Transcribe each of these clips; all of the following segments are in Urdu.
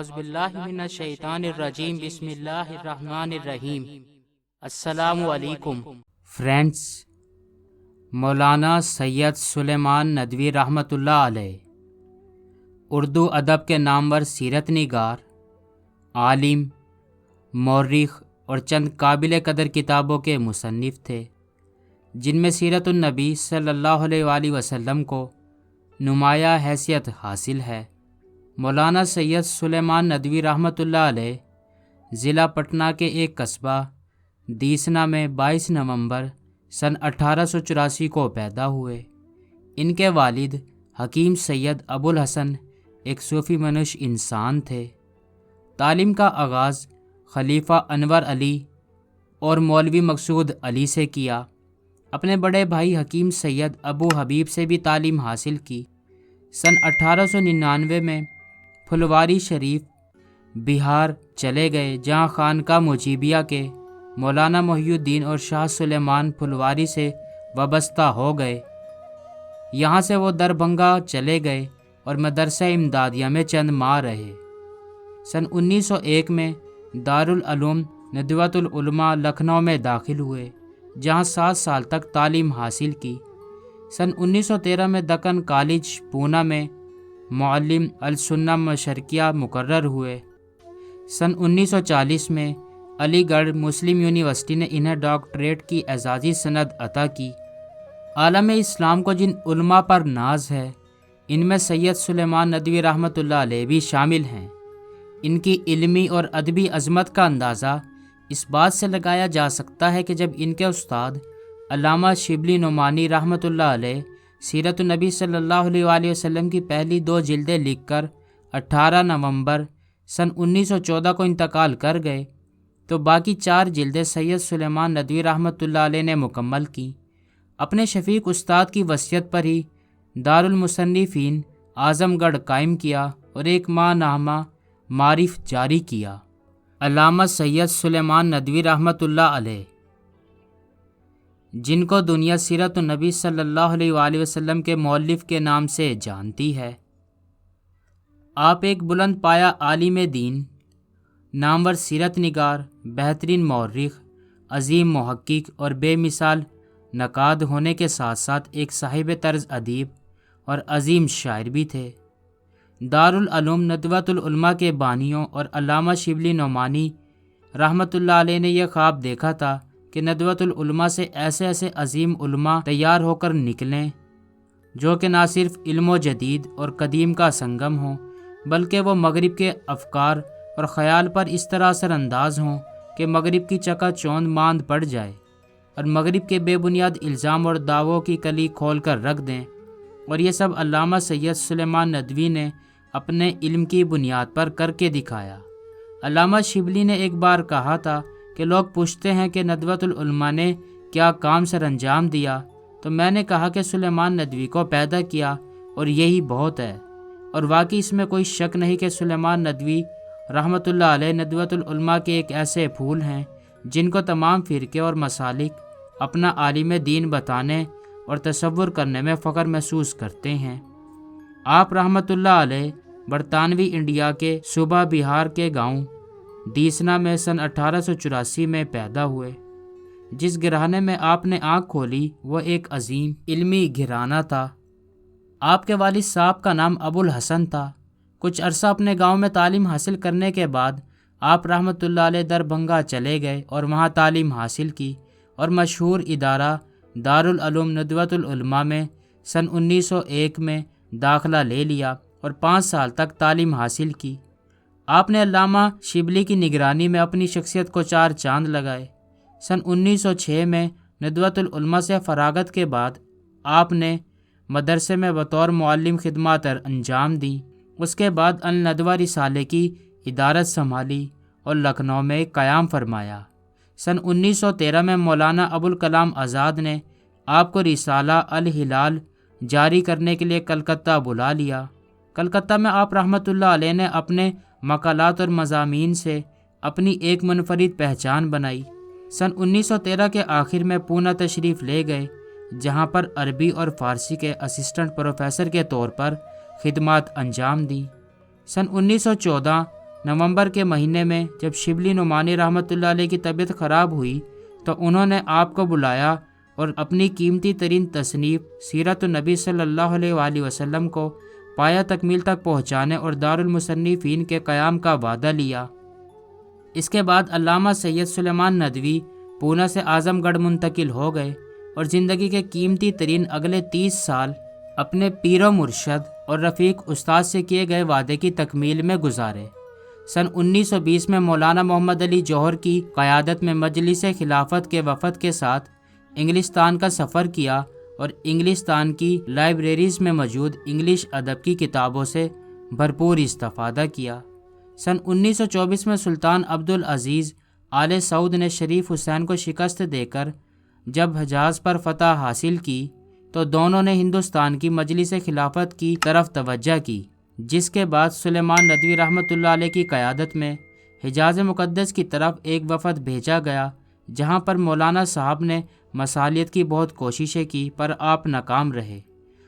اعوذ باللہ من الشیطان الرجیم بسم اللہ الرحمن الرحیم۔ السلام علیکم فرینڈز، مولانا سید سلیمان ندوی رحمۃ اللہ علیہ اردو ادب کے نامور سیرت نگار، عالم، مورخ اور چند قابل قدر کتابوں کے مصنف تھے، جن میں سیرت النبی صلی اللہ علیہ وآلہ وسلم کو نمایاں حیثیت حاصل ہے۔ مولانا سید سلیمان ندوی رحمۃ اللہ علیہ ضلع پٹنہ کے ایک قصبہ دیسنا میں 22 نومبر سن 1884 کو پیدا ہوئے۔ ان کے والد حکیم سید ابو الحسن ایک صوفی منش انسان تھے۔ تعلیم کا آغاز خلیفہ انور علی اور مولوی مقصود علی سے کیا۔ اپنے بڑے بھائی حکیم سید ابو حبیب سے بھی تعلیم حاصل کی۔ سن 1899 میں پھلواری شریف بہار چلے گئے، جہاں خانقاہ مجیبیہ کے مولانا محی الدین اور شاہ سلیمان پھلواری سے وابستہ ہو گئے۔ یہاں سے وہ دربھنگہ چلے گئے اور مدرسہ امدادیہ میں چند ماہ رہے۔ سن 1901 میں دارالعلوم ندوۃ العلماء لکھنؤ میں داخل ہوئے، جہاں 7 سال تک تعلیم حاصل کی۔ سن 1913 میں دکن کالج پونا میں معلم السنہ مشرقیہ مقرر ہوئے۔ سن 1940 میں علی گڑھ مسلم یونیورسٹی نے انہیں ڈاکٹریٹ کی اعزازی سند عطا کی۔ عالم اسلام کو جن علماء پر ناز ہے، ان میں سید سلیمان ندوی رحمۃ اللہ علیہ بھی شامل ہیں۔ ان کی علمی اور ادبی عظمت کا اندازہ اس بات سے لگایا جا سکتا ہے کہ جب ان کے استاد علامہ شبلی نعمانی رحمۃ اللہ علیہ سیرت النبی صلی اللہ علیہ وآلہ وسلم کی پہلی 2 جلدیں لکھ کر 18 نومبر سن 1914 کو انتقال کر گئے، تو باقی 4 جلدیں سید سلیمان ندوی رحمۃ اللہ علیہ نے مکمل کیں۔ اپنے شفیق استاد کی وصیت پر ہی دارالمصنفین اعظم گڑھ قائم کیا اور ایک ماہ نامہ معارف جاری کیا۔ علامہ سید سلیمان ندوی رحمۃ اللہ علیہ، جن کو دنیا سیرت النبی صلی اللہ علیہ وآلہ وسلم کے مؤلف کے نام سے جانتی ہے۔ آپ ایک بلند پایہ عالم دین، نامور سیرت نگار، بہترین مورخ، عظیم محقق اور بے مثال نقاد ہونے کے ساتھ ساتھ ایک صاحب طرز ادیب اور عظیم شاعر بھی تھے۔ دارالعلوم ندوۃ العلماء کے بانیوں اور علامہ شبلی نعمانی رحمۃ اللہ علیہ نے یہ خواب دیکھا تھا کہ ندوۃ العلماء سے ایسے عظیم علماء تیار ہو کر نکلیں، جو کہ نہ صرف علم و جدید اور قدیم کا سنگم ہوں، بلکہ وہ مغرب کے افکار اور خیال پر اس طرح اثر انداز ہوں کہ مغرب کی چکا چوند ماند پڑ جائے، اور مغرب کے بے بنیاد الزام اور دعووں کی کلی کھول کر رکھ دیں۔ اور یہ سب علامہ سید سلیمان ندوی نے اپنے علم کی بنیاد پر کر کے دکھایا۔ علامہ شبلی نے ایک بار کہا تھا کہ لوگ پوچھتے ہیں کہ ندوۃ العلماء نے کیا کام سر انجام دیا، تو میں نے کہا کہ سلیمان ندوی کو پیدا کیا اور یہی بہت ہے۔ اور واقعی اس میں کوئی شک نہیں کہ سلیمان ندوی رحمۃ اللہ علیہ ندوۃ العلماء کے ایک ایسے پھول ہیں جن کو تمام فرقے اور مسالک اپنا عالم دین بتانے اور تصور کرنے میں فخر محسوس کرتے ہیں۔ آپ رحمۃ اللہ علیہ برطانوی انڈیا کے صوبہ بہار کے گاؤں دیسنا میں سن 1884 میں پیدا ہوئے۔ جس گھرانے میں آپ نے آنکھ کھولی وہ ایک عظیم علمی گھرانہ تھا۔ آپ کے والد صاحب کا نام ابو الحسن تھا۔ کچھ عرصہ اپنے گاؤں میں تعلیم حاصل کرنے کے بعد آپ رحمۃ اللہ علیہ دربھنگہ چلے گئے اور وہاں تعلیم حاصل کی اور مشہور ادارہ دارالعلوم ندوۃ العلماء میں سن 1901 میں داخلہ لے لیا اور 5 سال تک تعلیم حاصل کی۔ آپ نے علامہ شبلی کی نگرانی میں اپنی شخصیت کو 4 چاند لگائے۔ سن 1906 میں ندوۃ العلماء سے فراغت کے بعد آپ نے مدرسے میں بطور معلم خدمات انجام دیں۔ اس کے بعد الندوہ رسالے کی ادارت سنبھالی اور لکھنؤ میں قیام فرمایا۔ سن 1913 میں مولانا ابوالکلام آزاد نے آپ کو رسالہ الہلال جاری کرنے کے لیے کلکتہ بلا لیا۔ کلکتہ میں آپ رحمۃ اللہ علیہ نے اپنے مقالات اور مضامین سے اپنی ایک منفرد پہچان بنائی۔ سن 1913 کے آخر میں پونا تشریف لے گئے، جہاں پر عربی اور فارسی کے اسسٹنٹ پروفیسر کے طور پر خدمات انجام دیں۔ سن 1914 نومبر کے مہینے میں جب شبلی نعمانی رحمۃ اللہ علیہ کی طبیعت خراب ہوئی تو انہوں نے آپ کو بلایا اور اپنی قیمتی ترین تصنیف سیرت النبی صلی اللہ علیہ وآلہ وسلم کو پایہ تکمیل تک پہنچانے اور دارالمصنفین کے قیام کا وعدہ لیا۔ اس کے بعد علامہ سید سلیمان ندوی پونہ سے اعظم گڑھ منتقل ہو گئے اور زندگی کے قیمتی ترین اگلے 30 سال اپنے پیر و مرشد اور رفیق استاد سے کیے گئے وعدے کی تکمیل میں گزارے۔ سن 1920 میں مولانا محمد علی جوہر کی قیادت میں مجلس خلافت کے وفد کے ساتھ انگلستان کا سفر کیا اور انگلستان کی لائبریریز میں موجود انگلش ادب کی کتابوں سے بھرپور استفادہ کیا۔ سن 1924 میں سلطان عبدالعزیز آل سعود نے شریف حسین کو شکست دے کر جب حجاز پر فتح حاصل کی تو دونوں نے ہندوستان کی مجلس خلافت کی طرف توجہ کی، جس کے بعد سلیمان ندوی رحمۃ اللہ علیہ کی قیادت میں حجاز مقدس کی طرف ایک وفد بھیجا گیا، جہاں پر مولانا صاحب نے مصالحت کی بہت کوششیں کی پر آپ ناکام رہے۔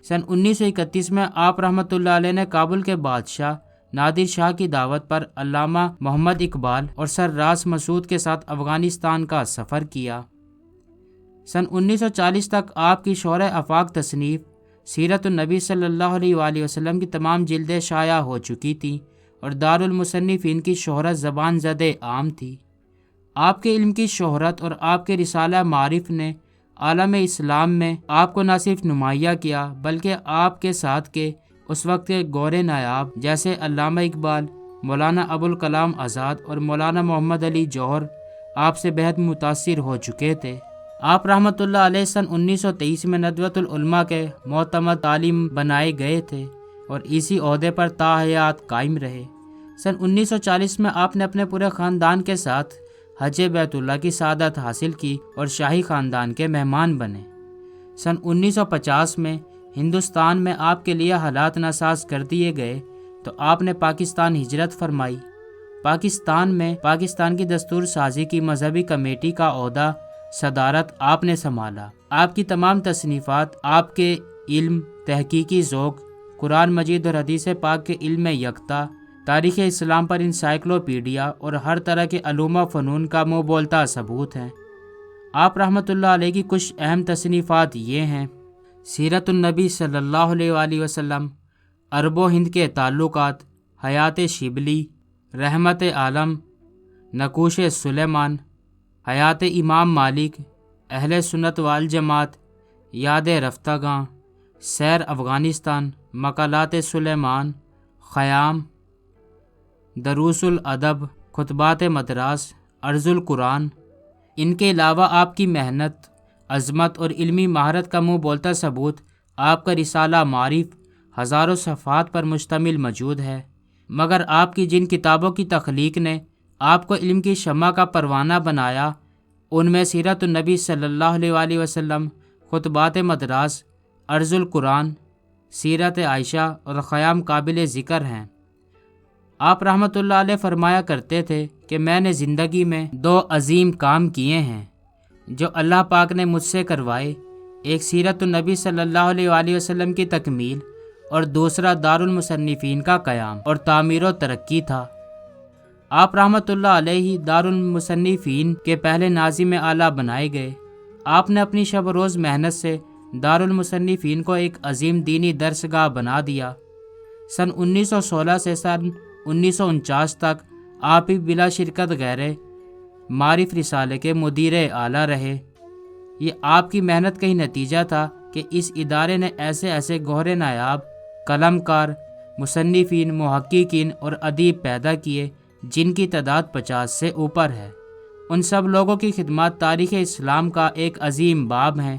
سن 1931 میں آپ رحمۃ اللہ علیہ نے کابل کے بادشاہ نادر شاہ کی دعوت پر علامہ محمد اقبال اور سر راس مسعود کے ساتھ افغانستان کا سفر کیا۔ سن 1940 تک آپ کی شورۂ آفاق تصنیف سیرت النبی صلی اللہ علیہ وآلہ وسلم کی تمام جلدیں شائع ہو چکی تھیں اور دارالمصنفین کی شہرت زبان زد عام تھی۔ آپ کے علم کی شہرت اور آپ کے رسالہ معارف نے عالم اسلام میں آپ کو نہ صرف نمایاں کیا بلکہ آپ کے ساتھ کے اس وقت کے گور نایاب جیسے علامہ اقبال، مولانا ابوالکلام آزاد اور مولانا محمد علی جوہر آپ سے بہت متاثر ہو چکے تھے۔ آپ رحمۃ اللہ علیہ سن 1923 میں ندوۃ العلماء کے معتمد عالم بنائے گئے تھے اور اسی عہدے پر تا حیات قائم رہے۔ سن 1940 میں آپ نے اپنے پورے خاندان کے ساتھ حج بیت اللہ کی سعادت حاصل کی اور شاہی خاندان کے مہمان بنے۔ سن 1950 میں ہندوستان میں آپ کے لیے حالات ناساز کر دیے گئے تو آپ نے پاکستان ہجرت فرمائی۔ پاکستان میں پاکستان کی دستور سازی کی مذہبی کمیٹی کا عہدہ صدارت آپ نے سنبھالا۔ آپ کی تمام تصنیفات آپ کے علم، تحقیقی ذوق، قرآن مجید اور حدیث پاک کے علم میں یکتا، تاریخ اسلام پر انسائکلوپیڈیا اور ہر طرح کے علوم و فنون کا منہ بولتا ثبوت ہیں۔ آپ رحمۃ اللہ علیہ کی کچھ اہم تصنیفات یہ ہیں: سیرت النبی صلی اللہ علیہ وآلہ وسلم، عرب و ہند کے تعلقات، حیات شبلی، رحمت عالم، نقوش سلیمان، حیات امام مالک، اہل سنت والجماعت، یاد رفتگاں، سیر افغانستان، مقالات سلیمان، خیام، دروس الادب، خطبات مدراس، عرض القرآن۔ ان کے علاوہ آپ کی محنت، عظمت اور علمی مہارت کا منہ بولتا ثبوت آپ کا رسالہ معارف ہزاروں صفحات پر مشتمل موجود ہے، مگر آپ کی جن کتابوں کی تخلیق نے آپ کو علم کی شمع کا پروانہ بنایا، ان میں سیرت النبی صلی اللہ علیہ وآلہ وسلم، خطبات مدراس، عرض القرآن، سیرت عائشہ اور خیام قابل ذکر ہیں۔ آپ رحمۃ اللہ علیہ فرمایا کرتے تھے کہ میں نے زندگی میں 2 عظیم کام کیے ہیں جو اللہ پاک نے مجھ سے کروائے، ایک سیرت النبی صلی اللہ علیہ وآلہ وسلم کی تکمیل اور دوسرا دارالمصنفین کا قیام اور تعمیر و ترقی تھا۔ آپ رحمۃ اللہ علیہ دارالمصنفین کے پہلے ناظم اعلیٰ بنائے گئے۔ آپ نے اپنی شب روز محنت سے دارالمصنفین کو ایک عظیم دینی درسگاہ بنا دیا۔ سن 1916 سے سن 1949 تک آپ ہی بلا شرکت غیر معرف رسالے کے مدیر اعلیٰ رہے۔ یہ آپ کی محنت کا ہی نتیجہ تھا کہ اس ادارے نے ایسے گوہر نایاب قلم کار، مصنفین، محققین اور ادیب پیدا کیے جن کی تعداد 50 سے اوپر ہے۔ ان سب لوگوں کی خدمات تاریخ اسلام کا ایک عظیم باب ہیں۔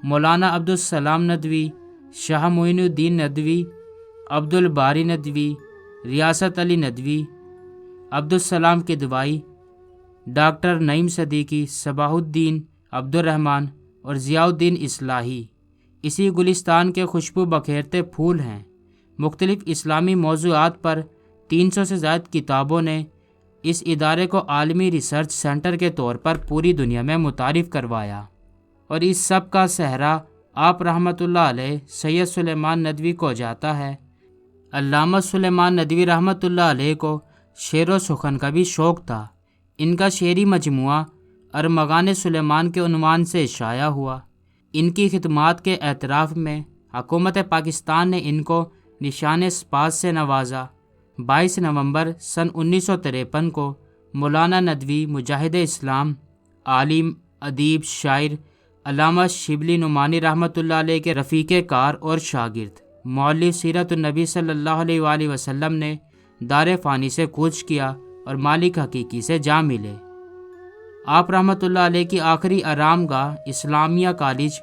مولانا عبدالسلام ندوی، شاہ معین الدین ندوی، عبدالباری ندوی، ریاست علی ندوی، عبدالسلام کدوئی، ڈاکٹر نعیم صدیقی، صباح الدین عبدالرحمن اور ضیاء الدین اصلاحی اسی گلستان کے خوشبو بکھیرتے پھول ہیں۔ مختلف اسلامی موضوعات پر 300 سے زائد کتابوں نے اس ادارے کو عالمی ریسرچ سینٹر کے طور پر پوری دنیا میں متعارف کروایا، اور اس سب کا سہرا آپ رحمۃ اللہ علیہ سید سلیمان ندوی کو جاتا ہے۔ علامہ سلیمان ندوی رحمۃ اللہ علیہ کو شعر و سخن کا بھی شوق تھا۔ ان کا شعری مجموعہ ارمغان سلیمان کے عنوان سے شائع ہوا۔ ان کی خدمات کے اعتراف میں حکومت پاکستان نے ان کو نشان سپاس سے نوازا۔ 22 نومبر سن 1953 کو مولانا ندوی مجاہد اسلام، عالم، ادیب، شاعر علامہ شبلی نعمانی رحمۃ اللہ علیہ کے رفیق کار اور شاگرد مولف سیرت النبی صلی اللہ علیہ وآلہ وسلم نے دار فانی سے کوچ کیا اور مالک حقیقی سے جا ملے۔ آپ رحمۃ اللہ علیہ کی آخری آرام گاہ اسلامیہ کالج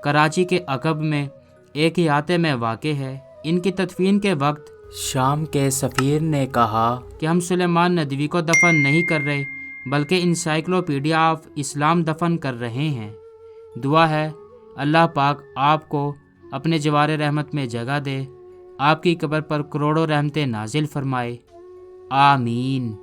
کراچی کے عقب میں ایک احاطے میں واقع ہے۔ ان کی تدفین کے وقت شام کے سفیر نے کہا کہ ہم سلیمان ندوی کو دفن نہیں کر رہے بلکہ انسائکلوپیڈیا آف اسلام دفن کر رہے ہیں۔ دعا ہے اللہ پاک آپ کو اپنے جوار رحمت میں جگہ دے، آپ کی قبر پر کروڑوں رحمتیں نازل فرمائے، آمین۔